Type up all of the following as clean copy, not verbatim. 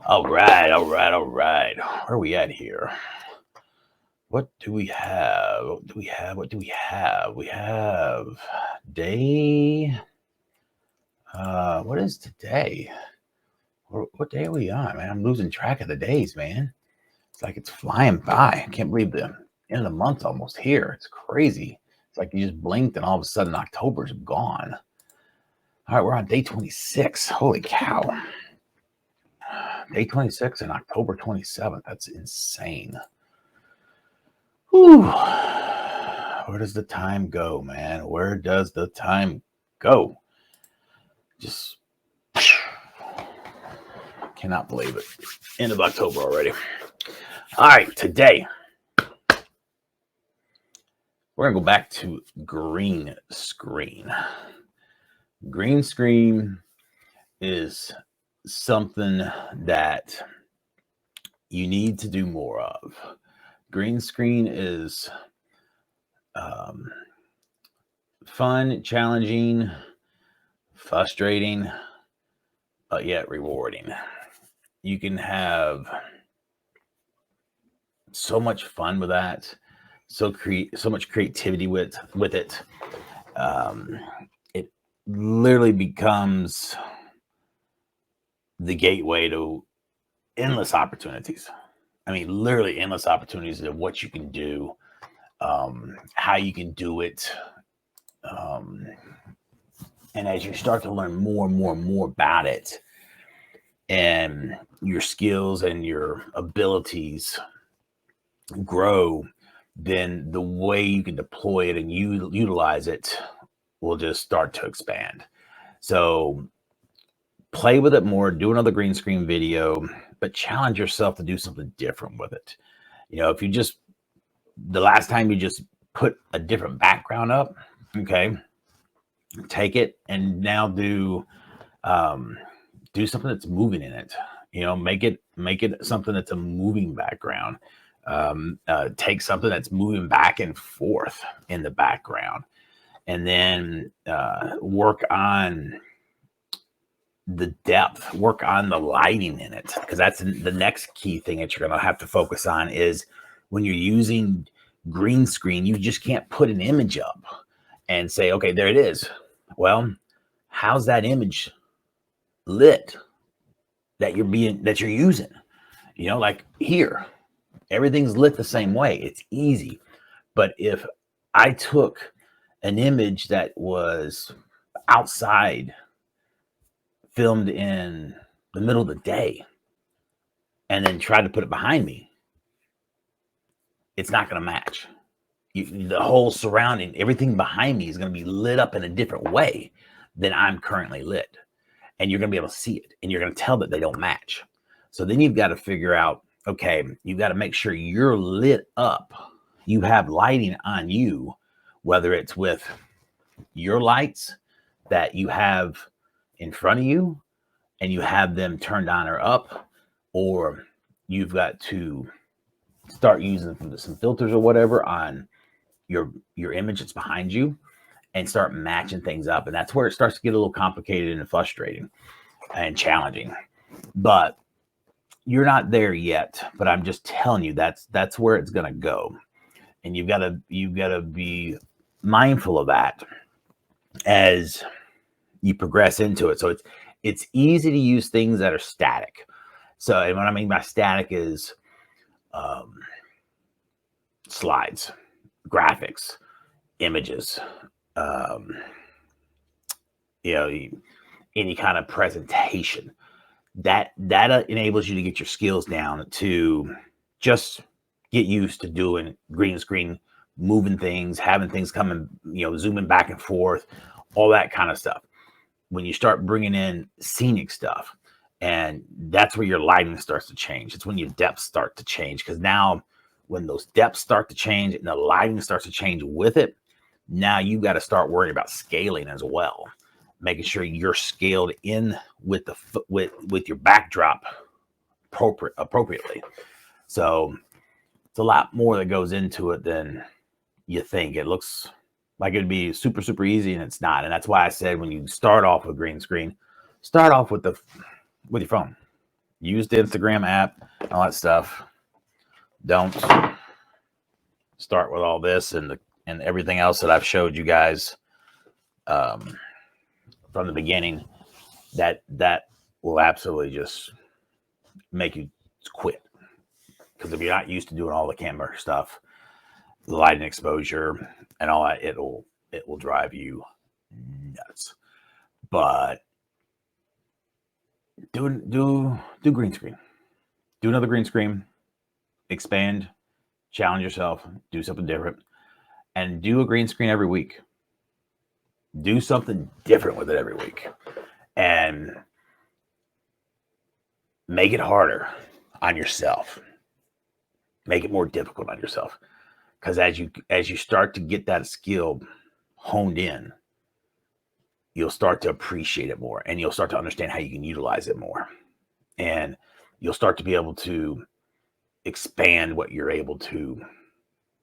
All right, all right, all right. Where are we at here? What do we have? What do we have? What do we have? We have day. What is today? What day are we on, man? I'm losing track of the days, man. It's like it's flying by. I can't believe the end of the month's almost here. It's crazy. It's like you just blinked and all of a sudden October's gone. All right, we're on day 26. Holy cow. Day 26 and October 27th. That's insane. Whew. Where does the time go, man? Where does the time go? Just cannot believe it. End of October already. All right, today we're going to go back to Greenscreen. Greenscreen is something that you need to do more of. Greenscreen is fun, challenging, frustrating, but yet rewarding. You can have so much fun with that, so much creativity with it. It literally becomes the gateway to endless opportunities. I mean, literally endless opportunities of what you can do, how you can do it. And as you start to learn more and more and more about it, and your skills and your abilities grow, then the way you can deploy it and utilize it will just start to expand. So play with it more, do another Greenscreen video, but challenge yourself to do something different with it. If you just, the last time you just put a different background up, okay, take it and now do something that's moving in it. Make it something that's a moving background. Take something that's moving back and forth in the background, and then work on the depth, work on the lighting in it, because that's the next key thing that you're going to have to focus on. Is when you're using Greenscreen, you just can't put an image up and say, okay, there it is. Well, how's that image lit that you're using? Like here, everything's lit the same way. It's easy. But if I took an image that was outside, filmed in the middle of the day, and then tried to put it behind me, it's not going to match. The whole surrounding, everything behind me is going to be lit up in a different way than I'm currently lit. And you're going to be able to see it, and you're going to tell that they don't match. So then you've got to figure out, okay, you've got to make sure you're lit up. You have lighting on you, whether it's with your lights that you have in front of you and you have them turned on or up, or you've got to start using some filters or whatever on your image that's behind you, and start matching things up. And that's where it starts to get a little complicated and frustrating and challenging. But you're not there yet. But I'm just telling you, that's where it's going to go. And you've got to be mindful of that as you progress into it. So it's easy to use things that are static. So, and what I mean by static is slides, graphics, images, any kind of presentation. That enables you to get your skills down to just get used to doing Greenscreen, moving things, having things coming, zooming back and forth, all that kind of stuff. When you start bringing in scenic stuff, and that's where your lighting starts to change. It's when your depths start to change, because now when those depths start to change and the lighting starts to change with it, now you've got to start worrying about scaling as well, making sure you're scaled in with with your backdrop appropriately. So it's a lot more that goes into it than you think. It looks like it'd be super, super easy, and it's not. And that's why I said, when you start off with Greenscreen, start off with your phone. Use the Instagram app, all that stuff. Don't start with all this and everything else that I've showed you guys from the beginning. That will absolutely just make you quit. Because if you're not used to doing all the camera stuff, the lighting exposure and all that, it will drive you nuts. But do green screen. Do another green screen. Expand, challenge yourself, do something different, and do a green screen every week. Do something different with it every week, and make it harder on yourself. Make it more difficult on yourself, because as you start to get that skill honed in, you'll start to appreciate it more, and you'll start to understand how you can utilize it more, and you'll start to be able to expand what you're able to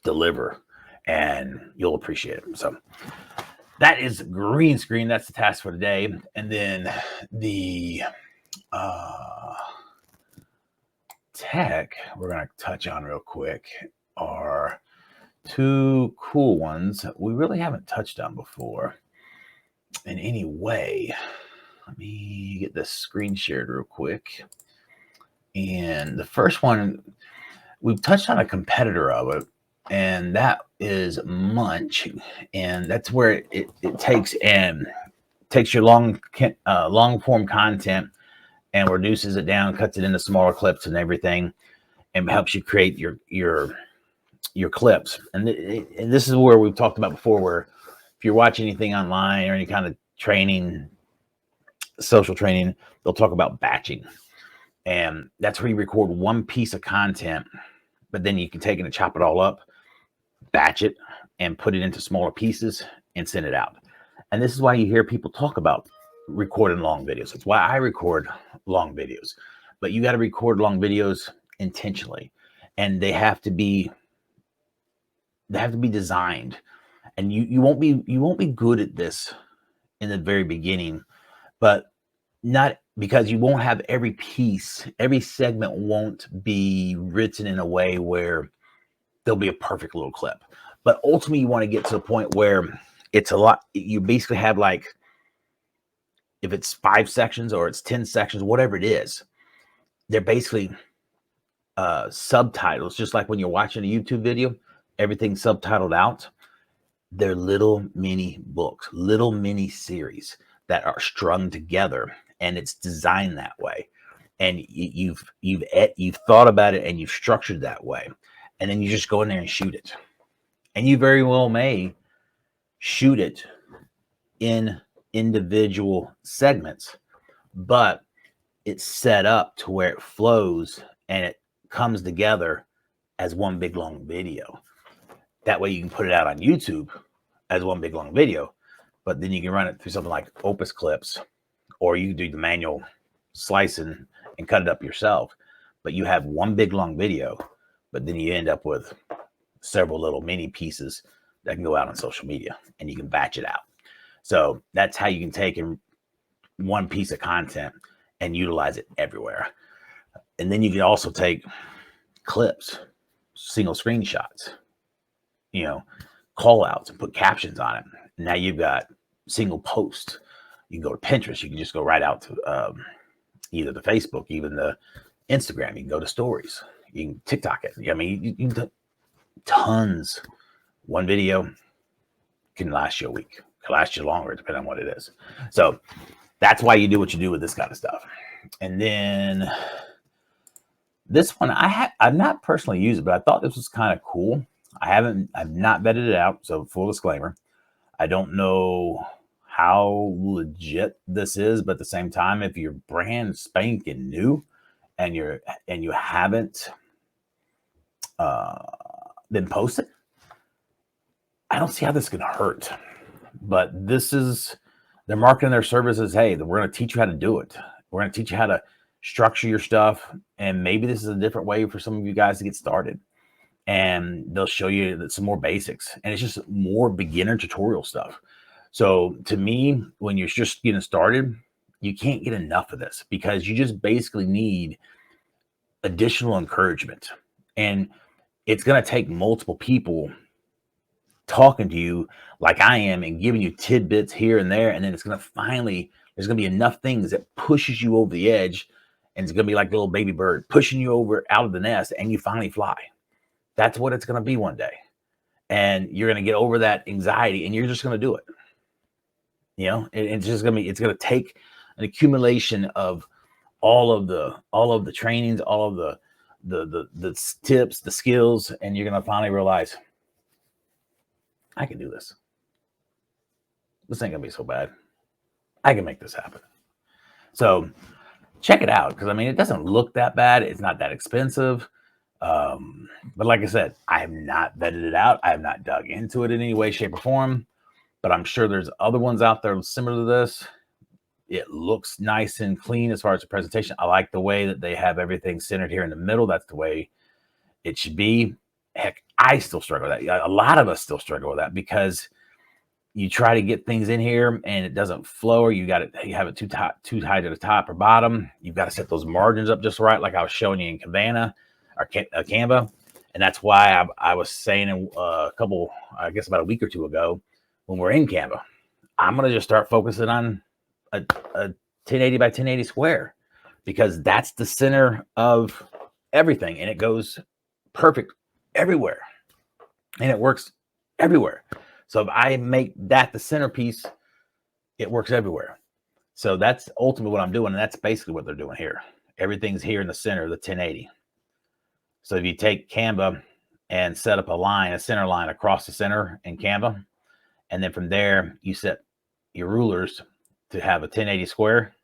deliver, and you'll appreciate it. So that is green screen. That's the task for today. And then the tech we're going to touch on real quick are two cool ones that we really haven't touched on before in any way. Let me get this screen shared real quick. And the first one, we've touched on a competitor of it, and that is Munch. And that's where it takes your long form content and reduces it down, cuts it into smaller clips and everything, and helps you create your clips. And this is where we've talked about before, where if you're watching anything online or any kind of training, social training, they'll talk about batching. And that's where you record one piece of content, but then you can take it and chop it all up, batch it, and put it into smaller pieces and send it out. And this is why you hear people talk about recording long videos. It's why I record long videos. But you got to record long videos intentionally, and they have to be designed. And you won't be good at this in the very beginning, but not because you won't have every segment won't be written in a way where there'll be a perfect little clip. But ultimately, you want to get to the point where it's a lot. You basically have, like, if it's 5 sections or it's 10 sections, whatever it is, they're basically subtitles. Just like when you're watching a YouTube video, everything's subtitled out. They're little mini books, little mini series that are strung together, and it's designed that way. And you've thought about it and you've structured that way, and then you just go in there and shoot it. And you very well may shoot it in individual segments, but it's set up to where it flows and it comes together as one big long video. That way you can put it out on YouTube as one big long video, but then you can run it through something like Opus Clips, or you do the manual slicing and cut it up yourself. But you have one big long video, but then you end up with several little mini pieces that can go out on social media, and you can batch it out. So that's how you can take one piece of content and utilize it everywhere. And then you can also take clips, single screenshots, call outs, and put captions on it. Now you've got single posts. You can go to Pinterest. You can just go right out to either the Facebook, even the Instagram. You can go to stories. You can TikTok it. I mean, you can do tons. One video can last you a week. Can last you longer, depending on what it is. So that's why you do what you do with this kind of stuff. And then this one, I've not personally used it, but I thought this was kind of cool. I've not vetted it out, so full disclaimer. I don't know how legit this is, but at the same time, if you're brand spanking new and you haven't been posted, I don't see how this is going to hurt. But they're marketing their services. Hey, we're going to teach you how to do it. We're going to teach you how to structure your stuff. And maybe this is a different way for some of you guys to get started. And they'll show you some more basics. And it's just more beginner tutorial stuff. So to me, when you're just getting started, You can't get enough of this because you just basically need additional encouragement. And it's going to take multiple people talking to you like I am and giving you tidbits here and there. And then it's going to finally, there's going to be enough things that pushes you over the edge. And it's going to be like the little baby bird pushing you over out of the nest and you finally fly. That's what it's going to be one day. And you're going to get over that anxiety and you're just going to do it. You know, it's just going to be, it's going to take an accumulation of all of the trainings, all of the tips, the skills, and you're going to finally realize, I can do this. This ain't gonna be so bad. I can make this happen. So check it out, because I mean, it doesn't look that bad. It's not that expensive. But like I said, I have not vetted it out. I have not dug into it in any way, shape, or form. But I'm sure there's other ones out there similar to this. It looks nice and clean as far as the presentation. I like the way that they have everything centered here in the middle. That's the way it should be. Heck, I still struggle with that. A lot of us still struggle with that because you try to get things in here and it doesn't flow, or you have it too high to the top or bottom. You've got to set those margins up just right, like I was showing you in Canva, and that's why I was saying I guess about a week or two ago, when we're in Canva, I'm gonna just start focusing on a 1080 by 1080 square, because that's the center of everything, and it goes perfect everywhere, and it works everywhere. So if I make that the centerpiece, it works everywhere. So that's ultimately what I'm doing, and that's basically what they're doing here. Everything's here in the center of the 1080. So if you take Canva and set up a center line across the center in Canva, and then from there you set your rulers to have a 1080 square,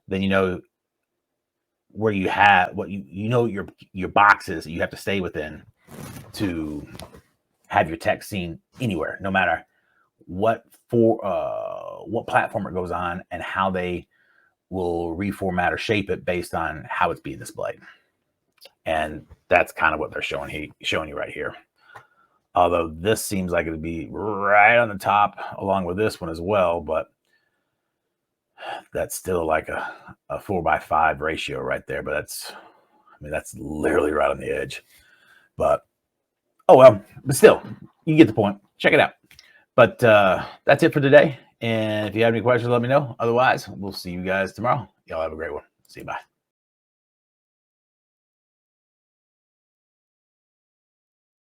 then you know where you have what you know your boxes that you have to stay within to have your text seen anywhere, no matter what platform it goes on and how they will reformat or shape it based on how it's being displayed. And that's kind of what they're showing you right here. Although this seems like it would be right on the top along with this one as well, but that's still like a 4:5 ratio right there. But that's literally right on the edge. But oh well, but still, you get the point. Check it out. But that's it for today. And if you have any questions, let me know. Otherwise, we'll see you guys tomorrow. Y'all have a great one. See you. Bye.